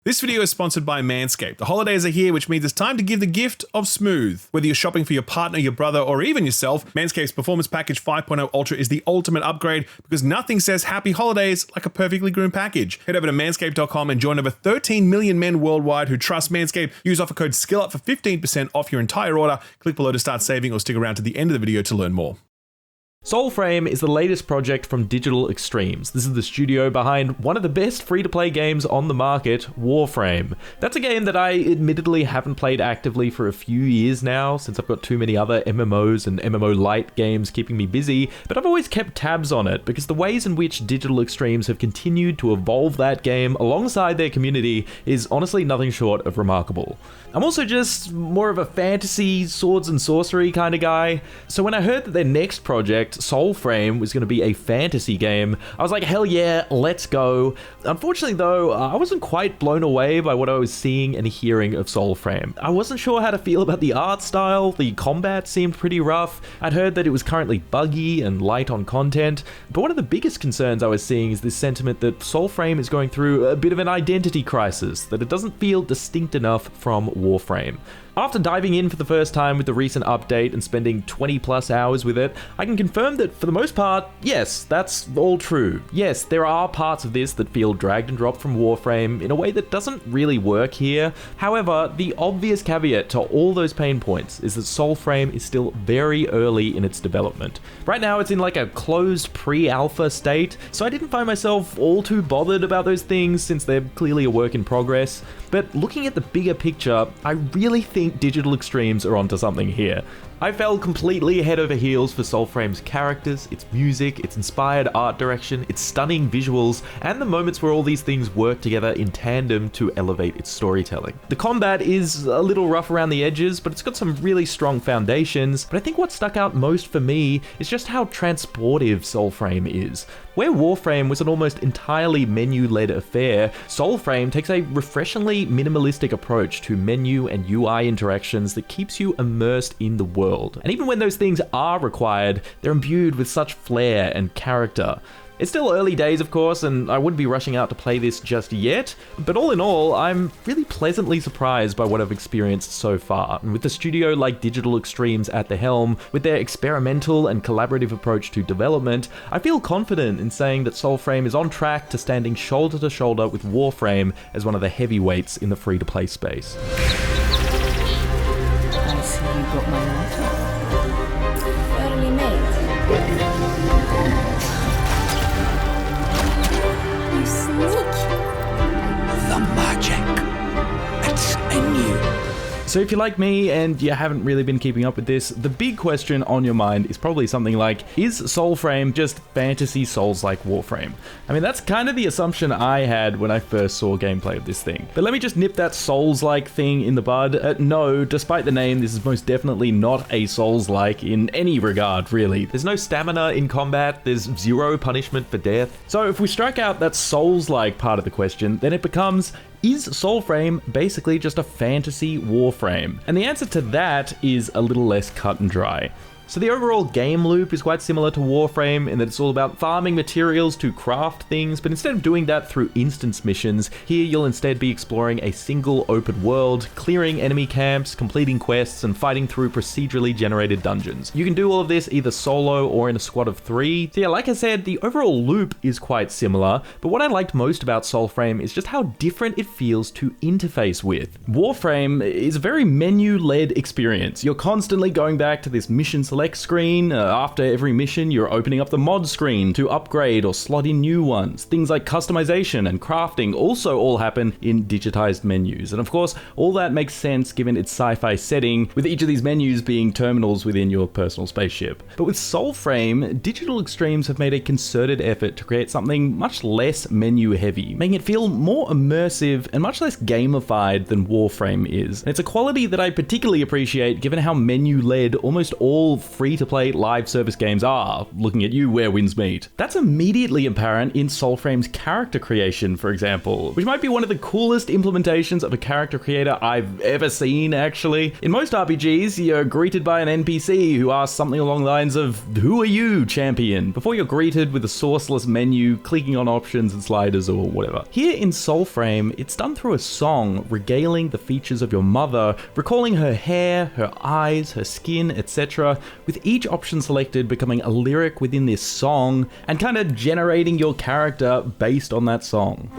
This video is sponsored by Manscaped. The holidays are here, which means it's time to give the gift of smooth. Whether you're shopping for your partner, your brother, or even yourself, Manscaped's Performance Package 5.0 Ultra is the ultimate upgrade because nothing says happy holidays like a perfectly groomed package. Head over to manscaped.com and join over 13 million men worldwide who trust Manscaped. Use offer code SKILLUP for 15% off your entire order. Click below to start saving or stick around to the end of the video to learn more. Soulframe is the latest project from Digital Extremes. This is the studio behind one of the best free-to-play games on the market, Warframe. That's a game that I admittedly haven't played actively for a few years now, since I've got too many other MMOs and MMO-light games keeping me busy, but I've always kept tabs on it because the ways in which Digital Extremes have continued to evolve that game alongside their community is honestly nothing short of remarkable. I'm also just more of a fantasy, swords and sorcery kind of guy, so when I heard that their next project, Soulframe, was going to be a fantasy game, I was like, hell yeah, let's go. Unfortunately though, I wasn't quite blown away by what I was seeing and hearing of Soulframe. I wasn't sure how to feel about the art style, the combat seemed pretty rough, I'd heard that it was currently buggy and light on content, but one of the biggest concerns I was seeing is this sentiment that Soulframe is going through a bit of an identity crisis, that it doesn't feel distinct enough from Warframe. After diving in for the first time with the recent update and spending 20 plus hours with it, I can confirm that for the most part, yes, that's all true. Yes, there are parts of this that feel dragged and dropped from Warframe in a way that doesn't really work here. However, the obvious caveat to all those pain points is that Soulframe is still very early in its development. Right now it's in like a closed pre-alpha state, so I didn't find myself all too bothered about those things since they're clearly a work in progress. But looking at the bigger picture, I really think Digital Extremes are onto something here. I fell completely head over heels for Soulframe's characters, its music, its inspired art direction, its stunning visuals, and the moments where all these things work together in tandem to elevate its storytelling. The combat is a little rough around the edges, but it's got some really strong foundations, but I think what stuck out most for me is just how transportive Soulframe is. Where Warframe was an almost entirely menu-led affair, Soulframe takes a refreshingly minimalistic approach to menu and UI interactions that keeps you immersed in the world. And even when those things are required, they're imbued with such flair and character. It's still early days, of course, and I wouldn't be rushing out to play this just yet, but all in all, I'm really pleasantly surprised by what I've experienced so far. And with a studio like Digital Extremes at the helm, with their experimental and collaborative approach to development, I feel confident in saying that Soulframe is on track to standing shoulder to shoulder with Warframe as one of the heavyweights in the free-to-play space. I see you got my laptop. Early made. You sneak. The magic. It's in you. So if you're like me and you haven't really been keeping up with this, the big question on your mind is probably something like, is Soulframe just fantasy Souls like Warframe? I mean, that's kind of the assumption I had when I first saw gameplay of this thing. But let me just nip that Souls-like thing in the bud. No, despite the name, this is most definitely not a Souls-like in any regard, really. There's no stamina in combat, there's zero punishment for death. So if we strike out that Souls-like part of the question, then it becomes, is Soulframe basically just a fantasy Warframe? And the answer to that is a little less cut and dry. So the overall game loop is quite similar to Warframe in that it's all about farming materials to craft things, but instead of doing that through instance missions, here you'll instead be exploring a single open world, clearing enemy camps, completing quests, and fighting through procedurally generated dungeons. You can do all of this either solo or in a squad of 3. So yeah, like I said, the overall loop is quite similar, but what I liked most about Soulframe is just how different it feels to interface with. Warframe is a very menu-led experience. You're constantly going back to this mission select screen. After every mission, you're opening up the mod screen to upgrade or slot in new ones. Things like customization and crafting also all happen in digitized menus. And of course, all that makes sense given its sci-fi setting, with each of these menus being terminals within your personal spaceship. But with Soulframe, Digital Extremes have made a concerted effort to create something much less menu heavy, making it feel more immersive and much less gamified than Warframe is. And it's a quality that I particularly appreciate given how menu-led almost all free-to-play live service games are, looking at you where winds meet. That's immediately apparent in Soulframe's character creation, for example, which might be one of the coolest implementations of a character creator I've ever seen, actually. In most RPGs, you're greeted by an NPC who asks something along the lines of, "Who are you, champion?" before you're greeted with a sourceless menu, clicking on options and sliders or whatever. Here in Soulframe, it's done through a song regaling the features of your mother, recalling her hair, her eyes, her skin, etc., with each option selected becoming a lyric within this song, and kind of generating your character based on that song.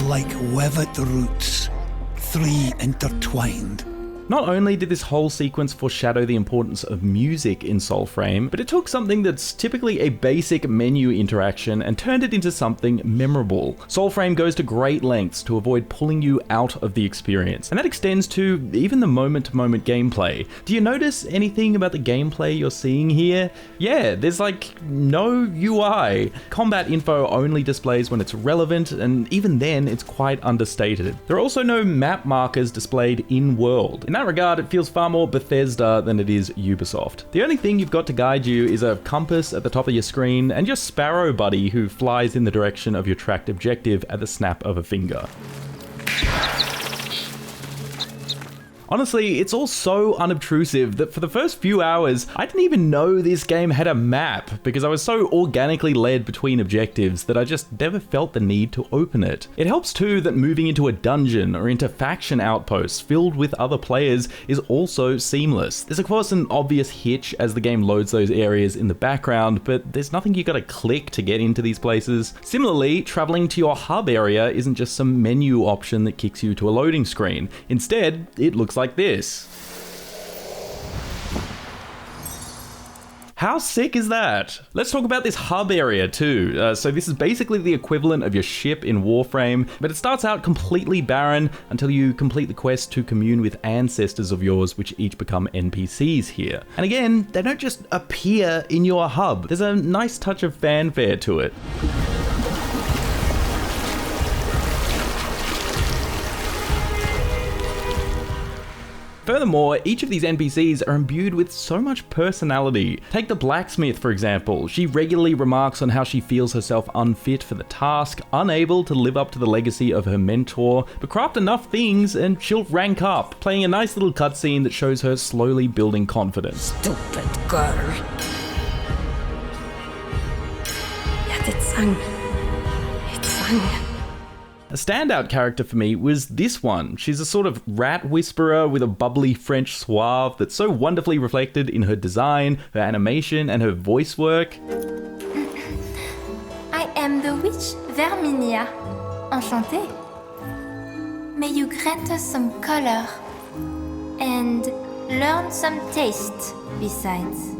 Like webbed roots, three intertwined. Not only did this whole sequence foreshadow the importance of music in Soulframe, but it took something that's typically a basic menu interaction and turned it into something memorable. Soulframe goes to great lengths to avoid pulling you out of the experience, and that extends to even the moment-to-moment gameplay. Do you notice anything about the gameplay you're seeing here? Yeah, there's like no UI. Combat info only displays when it's relevant, and even then it's quite understated. There are also no map markers displayed in-world. In that regard, it feels far more Bethesda than it is Ubisoft. The only thing you've got to guide you is a compass at the top of your screen and your sparrow buddy who flies in the direction of your tracked objective at the snap of a finger. Honestly, it's all so unobtrusive that for the first few hours, I didn't even know this game had a map because I was so organically led between objectives that I just never felt the need to open it. It helps too that moving into a dungeon or into faction outposts filled with other players is also seamless. There's of course an obvious hitch as the game loads those areas in the background, but there's nothing you gotta click to get into these places. Similarly, traveling to your hub area isn't just some menu option that kicks you to a loading screen. Instead, it looks like this. How sick is that? Let's talk about this hub area too. So this is basically the equivalent of your ship in Warframe, but it starts out completely barren until you complete the quest to commune with ancestors of yours, which each become NPCs here. And again, they don't just appear in your hub. There's a nice touch of fanfare to it. Furthermore, each of these NPCs are imbued with so much personality. Take the blacksmith, for example. She regularly remarks on how she feels herself unfit for the task, unable to live up to the legacy of her mentor, but craft enough things and she'll rank up, playing a nice little cutscene that shows her slowly building confidence. Stupid girl. Yet it sang. It sang. A standout character for me was this one. She's a sort of rat whisperer with a bubbly French suave that's so wonderfully reflected in her design, her animation, and her voice work. I am the witch Verminia. Enchantée. May you grant us some color and learn some taste besides.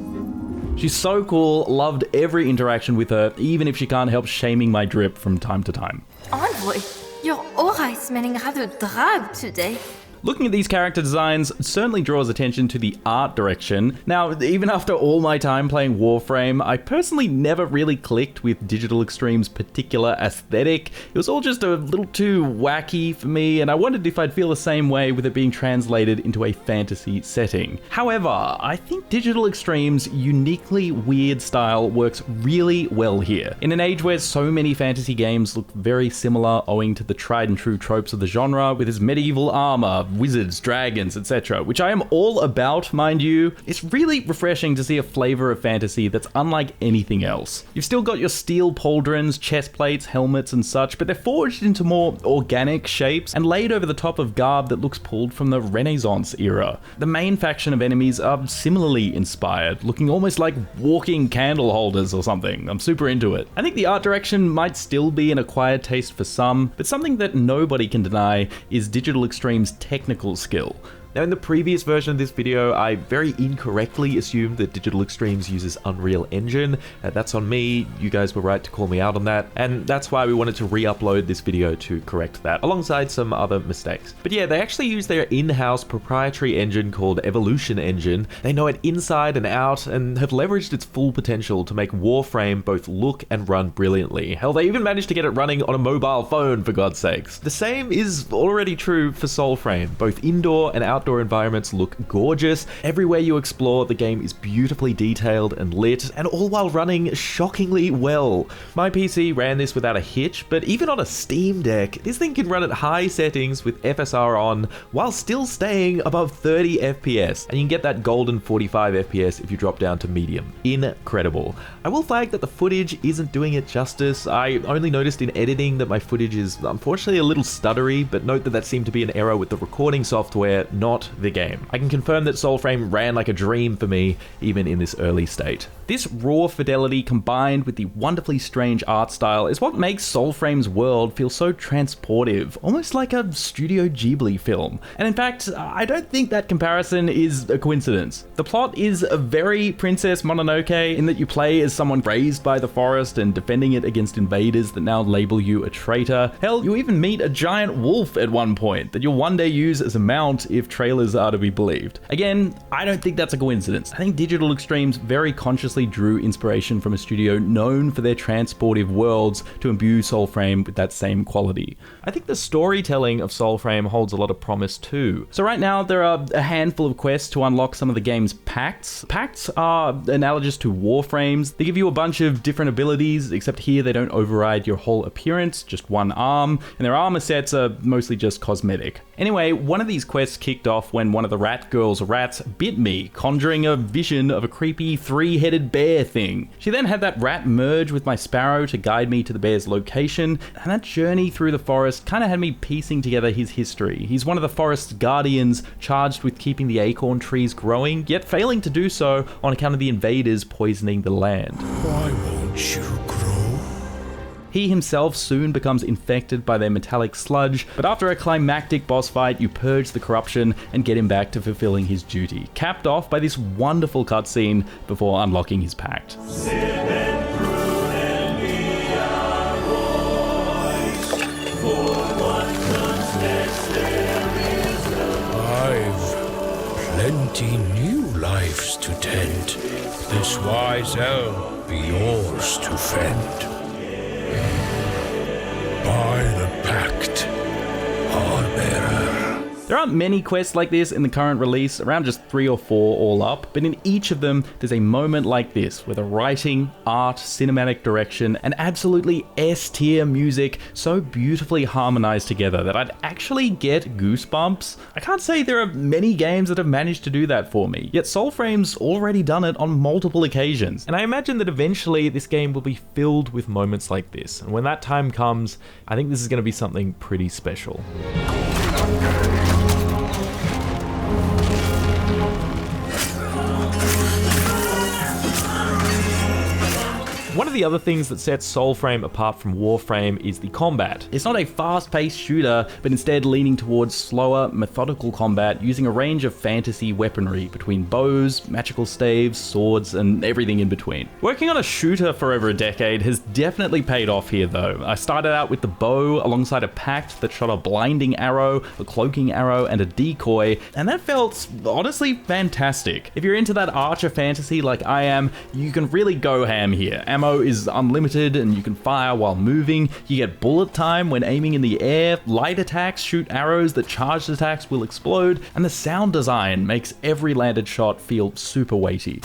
She's so cool, loved every interaction with her, even if she can't help shaming my drip from time to time. Envoy, your aura is smelling rather drab today. Looking at these character designs certainly draws attention to the art direction. Now, even after all my time playing Warframe, I personally never really clicked with Digital Extreme's particular aesthetic. It was all just a little too wacky for me, and I wondered if I'd feel the same way with it being translated into a fantasy setting. However, I think Digital Extreme's uniquely weird style works really well here. In an age where so many fantasy games look very similar owing to the tried and true tropes of the genre, with its medieval armor, wizards, dragons, etc., which I am all about, mind you, it's really refreshing to see a flavor of fantasy that's unlike anything else. You've still got your steel pauldrons, chest plates, helmets, and such, but they're forged into more organic shapes and laid over the top of garb that looks pulled from the Renaissance era. The main faction of enemies are similarly inspired, looking almost like walking candle holders or something. I'm super into it. I think the art direction might still be an acquired taste for some, but something that nobody can deny is Digital Extreme's technical skill. Now, in the previous version of this video, I very incorrectly assumed that Digital Extremes uses Unreal Engine. That's on me. You guys were right to call me out on that. And that's why we wanted to re-upload this video to correct that, alongside some other mistakes. But yeah, they actually use their in-house proprietary engine called Evolution Engine. They know it inside and out and have leveraged its full potential to make Warframe both look and run brilliantly. Hell, they even managed to get it running on a mobile phone, for God's sakes. The same is already true for Soulframe. Both indoor and outdoor outdoor environments look gorgeous. Everywhere you explore, the game is beautifully detailed and lit, and all while running shockingly well. My PC ran this without a hitch, but even on a Steam Deck, this thing can run at high settings with FSR on while still staying above 30 FPS, and you can get that golden 45 FPS if you drop down to medium. Incredible. I will flag that the footage isn't doing it justice. I only noticed in editing that my footage is unfortunately a little stuttery, but note that that seemed to be an error with the recording software, not the game. I can confirm that Soulframe ran like a dream for me, even in this early state. This raw fidelity combined with the wonderfully strange art style is what makes Soulframe's world feel so transportive, almost like a Studio Ghibli film. And in fact, I don't think that comparison is a coincidence. The plot is a very Princess Mononoke in that you play as someone raised by the forest and defending it against invaders that now label you a traitor. Hell, you even meet a giant wolf at one point that you'll one day use as a mount if trailers are to be believed. Again, I don't think that's a coincidence. I think Digital Extremes very consciously drew inspiration from a studio known for their transportive worlds to imbue Soulframe with that same quality. I think the storytelling of Soulframe holds a lot of promise too. So right now there are a handful of quests to unlock some of the game's pacts. Pacts are analogous to Warframes. They give you a bunch of different abilities, except here they don't override your whole appearance, just one arm, and their armor sets are mostly just cosmetic. Anyway, one of these quests kicked off when one of the rat girl's rats bit me, conjuring a vision of a creepy three-headed bear thing. She then had that rat merge with my sparrow to guide me to the bear's location, and that journey through the forest kind of had me piecing together his history. He's one of the forest's guardians, charged with keeping the acorn trees growing, yet failing to do so on account of the invaders poisoning the land. Why won't you grow? He himself soon becomes infected by their metallic sludge, but after a climactic boss fight, you purge the corruption and get him back to fulfilling his duty, capped off by this wonderful cutscene before unlocking his pact. I've plenty new lives to tend. This wise elm be yours to fend. By the pact, Hallbearer. There aren't many quests like this in the current release, around just 3 or 4 all up, but in each of them, there's a moment like this, where the writing, art, cinematic direction, and absolutely S-tier music so beautifully harmonized together that I'd actually get goosebumps. I can't say there are many games that have managed to do that for me, yet Soulframe's already done it on multiple occasions, and I imagine that eventually this game will be filled with moments like this, and when that time comes, I think this is going to be something pretty special. One of the other things that sets Soulframe apart from Warframe is the combat. It's not a fast-paced shooter, but instead leaning towards slower, methodical combat using a range of fantasy weaponry between bows, magical staves, swords, and everything in between. Working on a shooter for over a decade has definitely paid off here though. I started out with the bow alongside a pact that shot a blinding arrow, a cloaking arrow, and a decoy, and that felt honestly fantastic. If you're into that archer fantasy like I am, you can really go ham here. Ammo is unlimited and you can fire while moving. You get bullet time when aiming in the air, light attacks shoot arrows that charged attacks will explode, and the sound design makes every landed shot feel super weighty.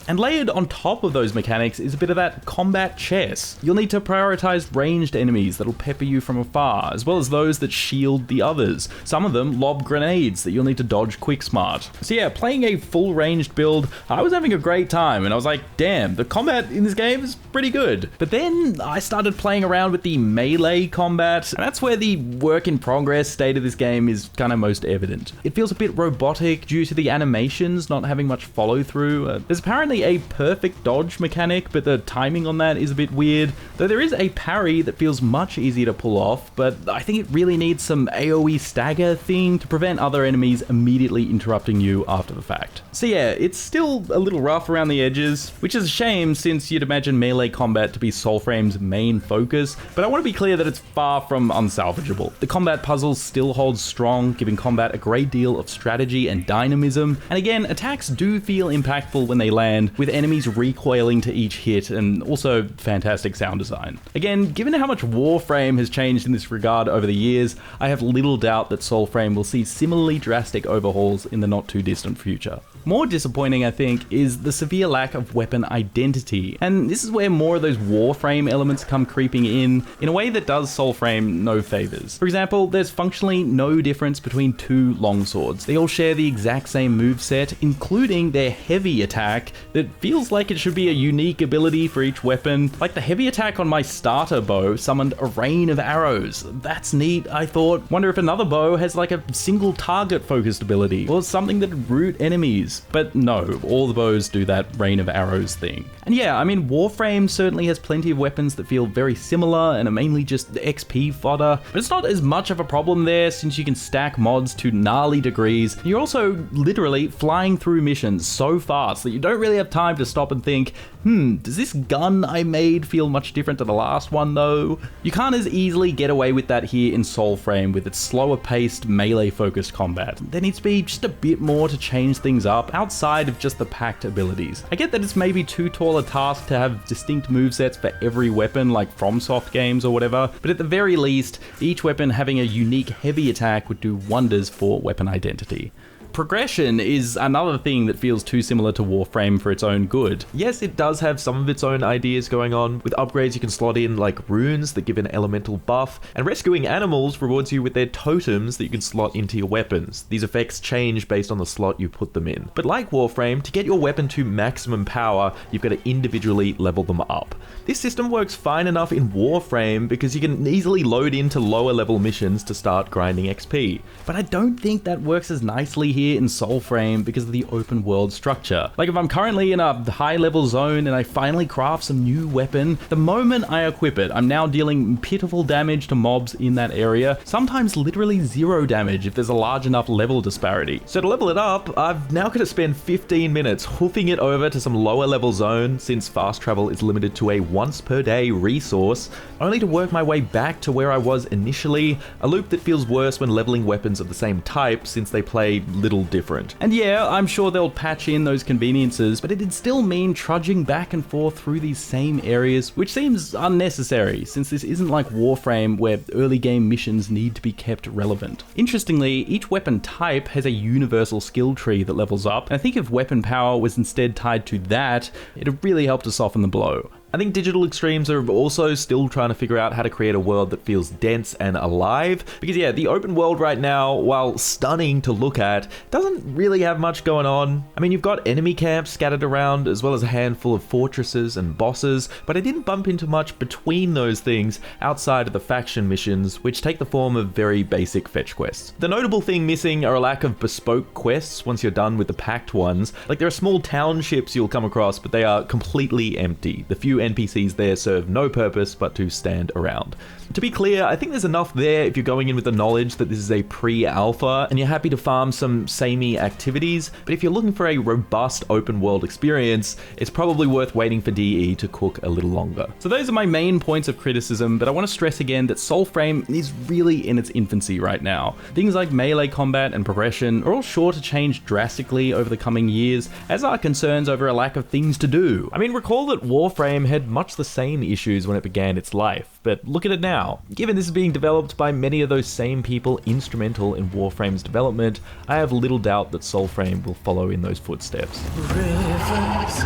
And layered on top of those mechanics is a bit of that combat chess. You'll need to prioritize ranged enemies that'll pepper you from afar, as well as those that shield the others. Some of them lob grenades that you'll need to dodge quick smart. So yeah, playing a full ranged build, I was having a great time, and I was like, damn, the combat in this game is pretty good. But then I started playing around with the melee combat, and that's where the work in progress state of this game is kind of most evident. It feels a bit robotic due to the animations not having much follow through. There's apparently a perfect dodge mechanic, but the timing on that is a bit weird, though there is a parry that feels much easier to pull off, but I think it really needs some AoE stagger thing to prevent other enemies immediately interrupting you after the fact. So yeah, it's still a little rough around the edges, which is a shame since you'd imagine melee combat to be Soulframe's main focus, but I want to be clear that it's far from unsalvageable. The combat puzzle still holds strong, giving combat a great deal of strategy and dynamism, and again, attacks do feel impactful when they land, action, with enemies recoiling to each hit, and also fantastic sound design. Again, given how much Warframe has changed in this regard over the years, I have little doubt that Soulframe will see similarly drastic overhauls in the not too distant future. More disappointing, I think, is the severe lack of weapon identity, and this is where more of those Warframe elements come creeping in a way that does Soulframe no favors. For example, there's functionally no difference between two longswords. They all share the exact same moveset, including their heavy attack that feels like it should be a unique ability for each weapon. Like the heavy attack on my starter bow summoned a rain of arrows. That's neat, I thought. Wonder if another bow has like a single target focused ability, or something that would root enemies. But no, all the bows do that rain of arrows thing. And yeah, I mean, Warframe certainly has plenty of weapons that feel very similar and are mainly just XP fodder, but it's not as much of a problem there since you can stack mods to gnarly degrees. You're also literally flying through missions so fast that you don't really have time to stop and think, does this gun I made feel much different to the last one though? You can't as easily get away with that here in Soulframe with its slower paced, melee focused combat. There needs to be just a bit more to change things up outside of just the packed abilities. I get that it's maybe too tall a task to have distinct movesets for every weapon like FromSoft games or whatever, but at the very least, each weapon having a unique heavy attack would do wonders for weapon identity. Progression is another thing that feels too similar to Warframe for its own good. Yes, it does have some of its own ideas going on. With upgrades you can slot in like runes that give an elemental buff, and rescuing animals rewards you with their totems that you can slot into your weapons. These effects change based on the slot you put them in. But like Warframe, to get your weapon to maximum power, you've got to individually level them up. This system works fine enough in Warframe because you can easily load into lower level missions to start grinding XP. But I don't think that works as nicely here in Soulframe because of the open world structure. Like if I'm currently in a high level zone and I finally craft some new weapon, the moment I equip it, I'm now dealing pitiful damage to mobs in that area, sometimes literally 0 damage if there's a large enough level disparity. So to level it up, I've now got to spend 15 minutes hoofing it over to some lower level zone since fast travel is limited to a once per day resource, only to work my way back to where I was initially, a loop that feels worse when leveling weapons of the same type since they play little different. And yeah, I'm sure they'll patch in those conveniences, but it'd still mean trudging back and forth through these same areas, which seems unnecessary since this isn't like Warframe where early game missions need to be kept relevant. Interestingly, each weapon type has a universal skill tree that levels up, and I think if weapon power was instead tied to that, it'd really help to soften the blow. I think Digital Extremes are also still trying to figure out how to create a world that feels dense and alive, because yeah, the open world right now, while stunning to look at, doesn't really have much going on. I mean, you've got enemy camps scattered around, as well as a handful of fortresses and bosses, but I didn't bump into much between those things outside of the faction missions, which take the form of very basic fetch quests. The notable thing missing are a lack of bespoke quests once you're done with the packed ones. Like there are small townships you'll come across, but they are completely empty. The few NPCs there serve no purpose but to stand around. To be clear, I think there's enough there if you're going in with the knowledge that this is a pre-alpha and you're happy to farm some samey activities, but if you're looking for a robust open world experience, it's probably worth waiting for DE to cook a little longer. So those are my main points of criticism, but I want to stress again that Soulframe is really in its infancy right now. Things like melee combat and progression are all sure to change drastically over the coming years, as are concerns over a lack of things to do. I mean, recall that Warframe had much the same issues when it began its life, but look at it now. Given this is being developed by many of those same people instrumental in Warframe's development, I have little doubt that Soulframe will follow in those footsteps. Rivers,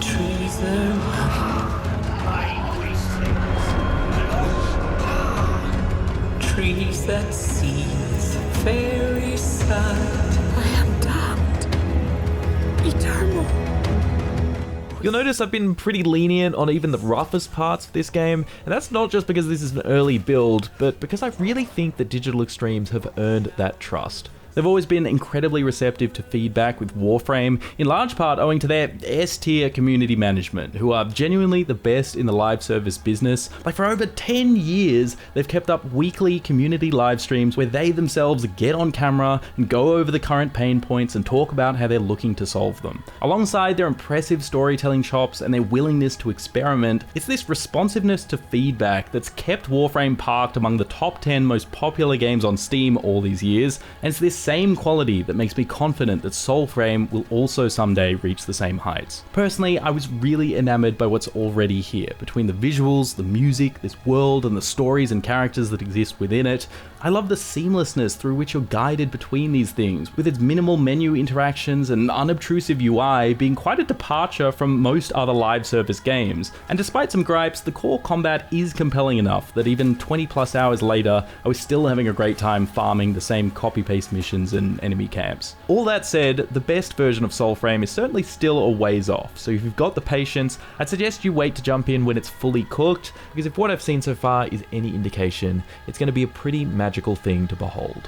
trees trees that see the very sight. I am damned. Eternal. You'll notice I've been pretty lenient on even the roughest parts of this game, and that's not just because this is an early build, but because I really think that Digital Extremes have earned that trust. They've always been incredibly receptive to feedback with Warframe, in large part owing to their S-tier community management, who are genuinely the best in the live service business. Like for over 10 years, they've kept up weekly community live streams where they themselves get on camera and go over the current pain points and talk about how they're looking to solve them. Alongside their impressive storytelling chops and their willingness to experiment, it's this responsiveness to feedback that's kept Warframe parked among the top 10 most popular games on Steam all these years, and it's this same quality that makes me confident that Soulframe will also someday reach the same heights. Personally, I was really enamored by what's already here, between the visuals, the music, this world, and the stories and characters that exist within it. I love the seamlessness through which you're guided between these things, with its minimal menu interactions and unobtrusive UI being quite a departure from most other live service games. And despite some gripes, the core combat is compelling enough that even 20 plus hours later, I was still having a great time farming the same copy-paste missions and enemy camps. All that said, the best version of Soulframe is certainly still a ways off, so if you've got the patience, I'd suggest you wait to jump in when it's fully cooked, because if what I've seen so far is any indication, it's going to be a pretty magical thing to behold.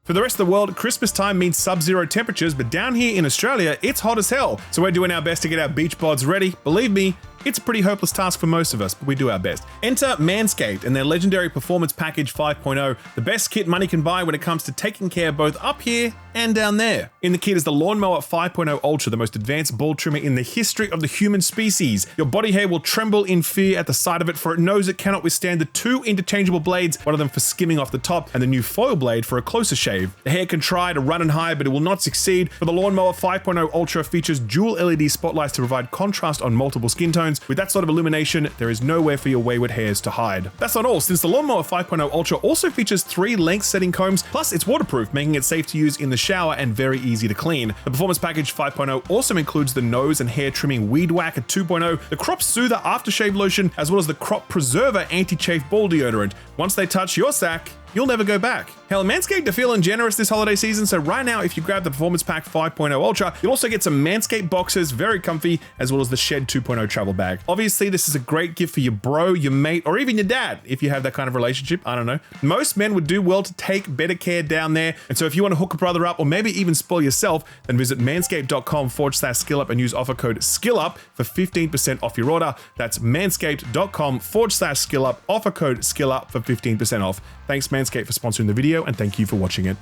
For the rest of the world, Christmas time means sub-zero temperatures, but down here in Australia, it's hot as hell. So we're doing our best to get our beach bods ready. Believe me, it's a pretty hopeless task for most of us, but we do our best. Enter Manscaped and their legendary Performance Package 5.0, the best kit money can buy when it comes to taking care both up here and down there. In the kit is the Lawnmower 5.0 Ultra, the most advanced ball trimmer in the history of the human species. Your body hair will tremble in fear at the sight of it, for it knows it cannot withstand the two interchangeable blades, one of them for skimming off the top and the new foil blade for a closer shave. The hair can try to run and hide, but it will not succeed, for the Lawnmower 5.0 Ultra features dual LED spotlights to provide contrast on multiple skin tones. With that sort of illumination, there is nowhere for your wayward hairs to hide. That's not all, since the Lawnmower 5.0 Ultra also features 3 length setting combs, plus it's waterproof, making it safe to use in the shower and very easy to clean. The Performance Package 5.0 also includes the nose and hair trimming Weed Whacker 2.0, the Crop Soother Aftershave Lotion, as well as the Crop Preserver Anti-Chafe Ball Deodorant. Once they touch your sack, you'll never go back. Hell, Manscaped are feeling generous this holiday season, so right now, if you grab the Performance Pack 5.0 Ultra, you'll also get some Manscaped boxers, very comfy, as well as the Shed 2.0 travel bag. Obviously, this is a great gift for your bro, your mate, or even your dad, if you have that kind of relationship. I don't know. Most men would do well to take better care down there, and so if you want to hook a brother up, or maybe even spoil yourself, then visit manscaped.com/skillup and use offer code SKILLUP for 15% off your order. That's manscaped.com/skillup, offer code SKILLUP for 15% off. Thanks Manscaped for sponsoring the video, and thank you for watching it.